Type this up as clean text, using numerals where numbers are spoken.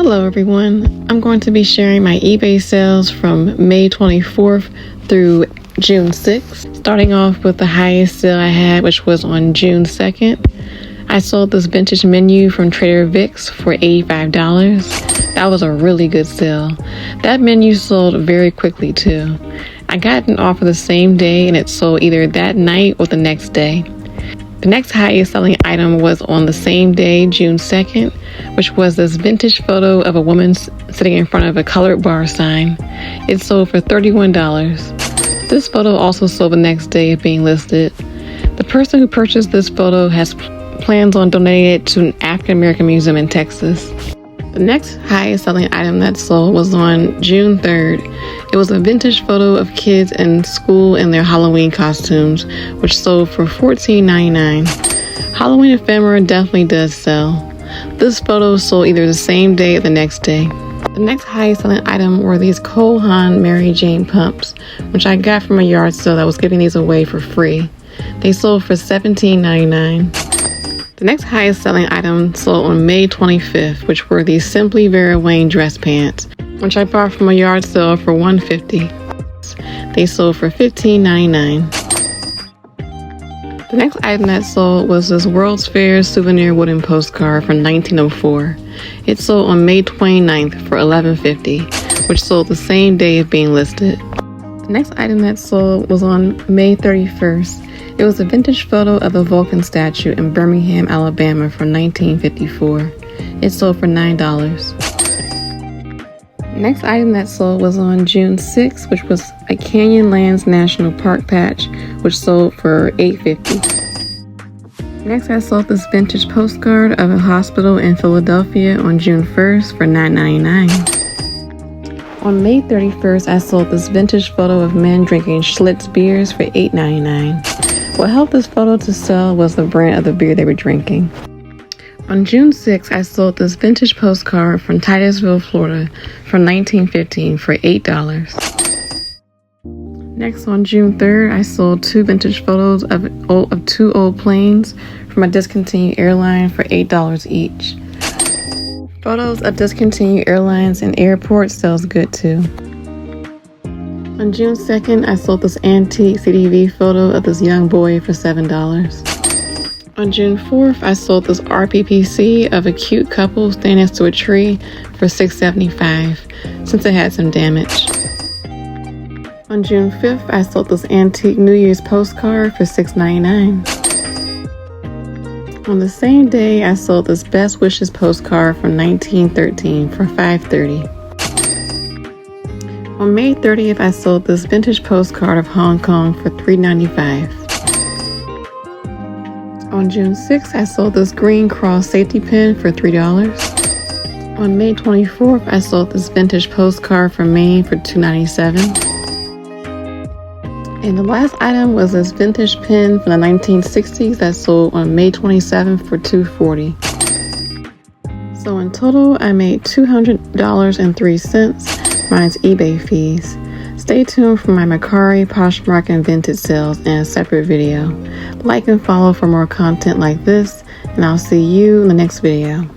Hello everyone, I'm going to be sharing my eBay sales from May 24th through June 6th. Starting off with the highest sale I had, which was on June 2nd. I sold this vintage menu from Trader Vic's for $85. That was a really good sale. That menu sold very quickly too. I got an offer the same day and it sold either that night or the next day. The next highest selling item was on the same day, June 2nd, which was this vintage photo of a woman sitting in front of a colored bar sign. It sold for $31. This photo also sold the next day of being listed. The person who purchased this photo has plans on donating it to an African American museum in Texas. The next highest selling item that sold was on June 3rd. It was a vintage photo of kids in school in their Halloween costumes, which sold for $14.99. Halloween ephemera definitely does sell. This photo sold either the same day or the next day. The next highest selling item were these Cole Haan Mary Jane pumps, which I got from a yard sale that was giving these away for free. They sold for $17.99. The next highest selling item sold on May 25th, which were these Simply Vera Wang dress pants, which I bought from a yard sale for $150. They sold for $15.99. The next item that sold was this World's Fair souvenir wooden postcard from 1904. It sold on May 29th for $11.50, which sold the same day of being listed. The next item that sold was on May 31st. It was a vintage photo of a Vulcan statue in Birmingham, Alabama from 1954. It sold for $9. The next item that sold was on June 6th, which was a Canyonlands National Park patch, which sold for $8.50. Next, I sold this vintage postcard of a hospital in Philadelphia on June 1st for $9.99. On May 31st, I sold this vintage photo of men drinking Schlitz beers for $8.99. What helped this photo to sell was the brand of the beer they were drinking. On June 6th, I sold this vintage postcard from Titusville, Florida from 1915 for $8. Next, on June 3rd, I sold two vintage photos of two old planes from a discontinued airline for $8 each. Photos of discontinued airlines and airports sells good too. On June 2nd, I sold this antique CDV photo of this young boy for $7. On June 4th, I sold this RPPC of a cute couple standing next to a tree for $6.75 since it had some damage. On June 5th, I sold this antique New Year's postcard for $6.99. On the same day, I sold this Best Wishes postcard from 1913 for $5.30. On May 30th, I sold this vintage postcard of Hong Kong for $3.95. On June 6th, I sold this Green Cross safety pin for $3. On May 24th, I sold this vintage postcard from Maine for $2.97. And the last item was this vintage pin from the 1960s that sold on May 27th for $2.40. So in total, I made $200.03 minus eBay fees. Stay tuned for my Mercari, Poshmark, and vintage sales in a separate video. Like and follow for more content like this, and I'll see you in the next video.